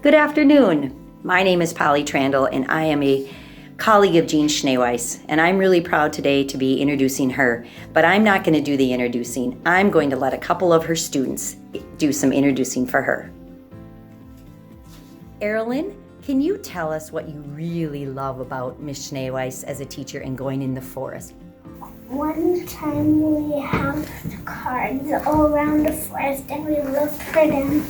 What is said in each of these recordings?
Good afternoon. My name is Polly Trandle, and I am a colleague of Jean Schneeweis, and I'm really proud today to be introducing her. But I'm not going to do the introducing. I'm going to let a couple of her students do some introducing for her. Erilyn, can you tell us what you really love about Miss Schneeweis as a teacher and going in the forest? One time we have cards all around the forest and we looked for them.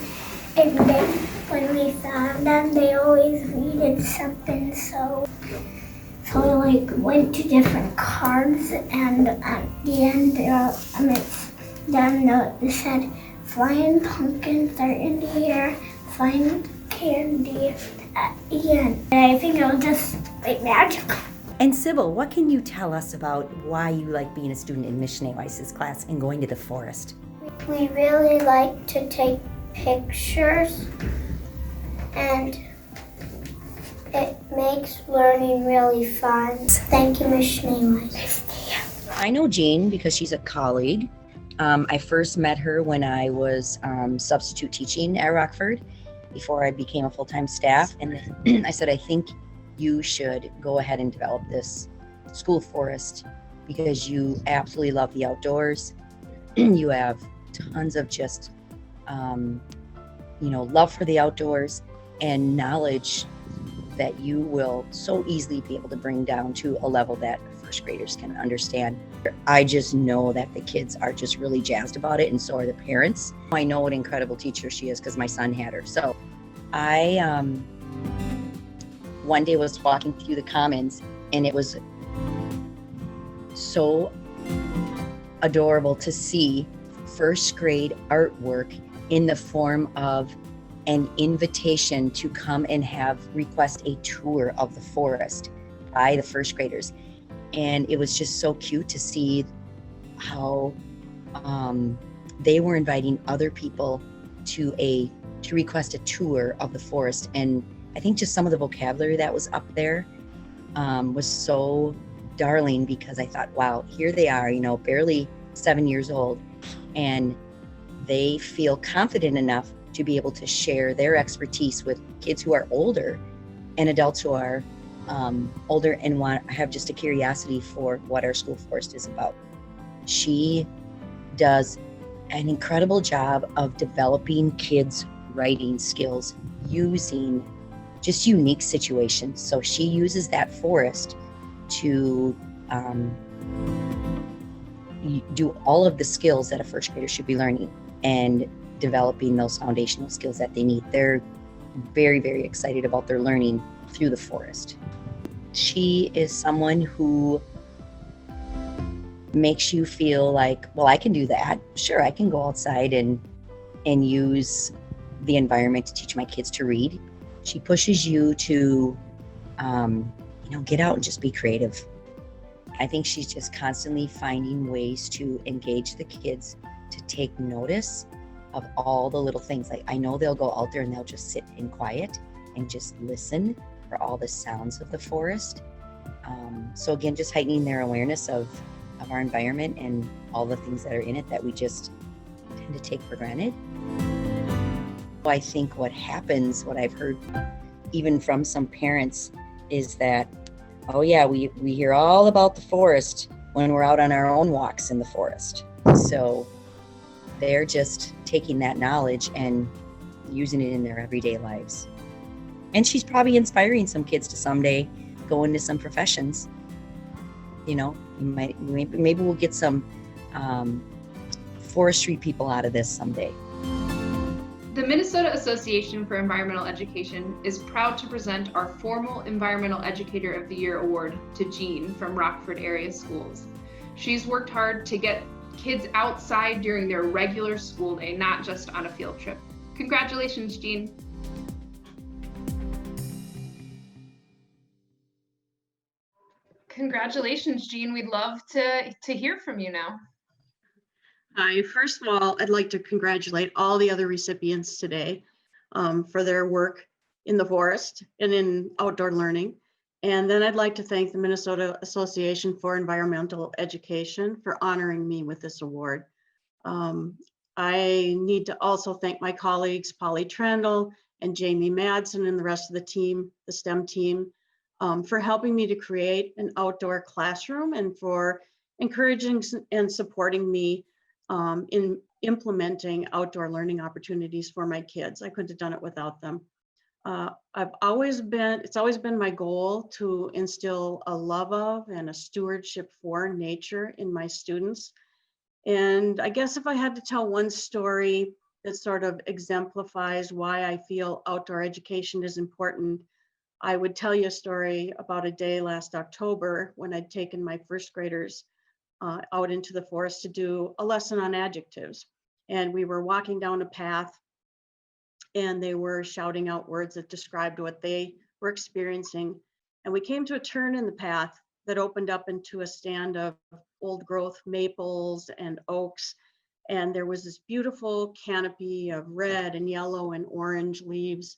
And then when we found them, they always needed something. So we went to different cards, and at the end, it said flying pumpkins are in the air, flying candy at the end. And I think it was just magical. And Sybil, what can you tell us about why you like being a student in Miss Schneeweis's class and going to the forest? We really like to take pictures, and it makes learning really fun. Thank you, Ms. Schneeweis. I know Jean because she's a colleague. I first met her when I was substitute teaching at Rockford before I became a full-time staff. And I said, I think you should go ahead and develop this school forest because you absolutely love the outdoors. You have tons of just love for the outdoors and knowledge that you will so easily be able to bring down to a level that first graders can understand. I just know that the kids are just really jazzed about it, and so are the parents. I know what an incredible teacher she is because my son had her. So I one day was walking through the commons, and it was so adorable to see first grade artwork in the form of an invitation to come and request a tour of the forest by the first graders. And it was just so cute to see how they were inviting other people to request a tour of the forest. And I think just some of the vocabulary that was up there was so darling, because I thought, wow, here they are, barely 7 years old, and they feel confident enough to be able to share their expertise with kids who are older and adults who are older and have just a curiosity for what our school forest is about. She does an incredible job of developing kids' writing skills using just unique situations. So she uses that forest to do all of the skills that a first grader should be learning and developing those foundational skills that they need. They're very, very excited about their learning through the forest. She is someone who makes you feel like, well, I can do that. Sure, I can go outside and use the environment to teach my kids to read. She pushes you to, get out and just be creative. I think she's just constantly finding ways to engage the kids to take notice of all the little things. Like, I know they'll go out there and they'll just sit in quiet and just listen for all the sounds of the forest. So again, just heightening their awareness of our environment and all the things that are in it that we just tend to take for granted. I think what happens, what I've heard even from some parents, is that, oh yeah, we hear all about the forest when we're out on our own walks in the forest. So they're just taking that knowledge and using it in their everyday lives. And she's probably inspiring some kids to someday go into some professions. Maybe we'll get some forestry people out of this someday. The Minnesota Association for Environmental Education is proud to present our Formal Environmental Educator of the Year award to Jean from Rockford area schools. She's worked hard to get kids outside during their regular school day, not just on a field trip. Congratulations, Jean. Congratulations, Jean. We'd love to hear from you now. Hi, first of all, I'd like to congratulate all the other recipients today for their work in the forest and in outdoor learning. And then I'd like to thank the Minnesota Association for Environmental Education for honoring me with this award. I need to also thank my colleagues, Polly Trandle and Jamie Madsen and the rest of the team, the STEM team, for helping me to create an outdoor classroom and for encouraging and supporting me in implementing outdoor learning opportunities for my kids. I couldn't have done it without them. It's always been my goal to instill a love of and a stewardship for nature in my students. And I guess if I had to tell one story that sort of exemplifies why I feel outdoor education is important, I would tell you a story about a day last October when I'd taken my first graders out into the forest to do a lesson on adjectives. And we were walking down a path and they were shouting out words that described what they were experiencing. And we came to a turn in the path that opened up into a stand of old growth maples and oaks. And there was this beautiful canopy of red and yellow and orange leaves.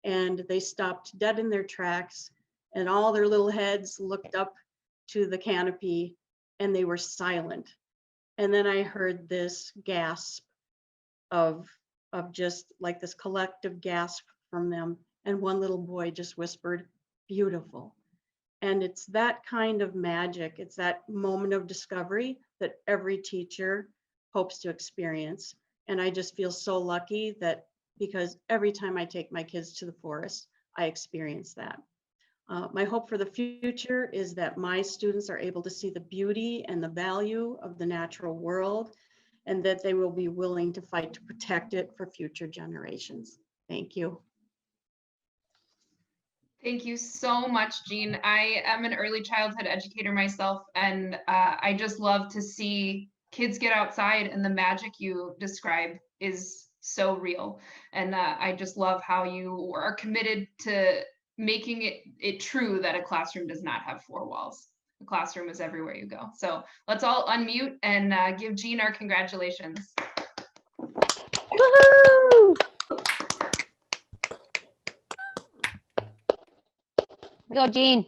And they stopped dead in their tracks and all their little heads looked up to the canopy and they were silent. And then I heard this gasp of just like this collective gasp from them. And one little boy just whispered, "Beautiful." And it's that kind of magic. It's that moment of discovery that every teacher hopes to experience. And I just feel so lucky that because every time I take my kids to the forest, I experience that. My hope for the future is that my students are able to see the beauty and the value of the natural world and that they will be willing to fight to protect it for future generations. Thank you. Thank you so much, Jean. I am an early childhood educator myself, and I just love to see kids get outside, and the magic you describe is so real. And I just love how you are committed to making it true that a classroom does not have four walls. The classroom is everywhere you go. So let's all unmute and give Jean our congratulations. Woohoo! Go, Jean.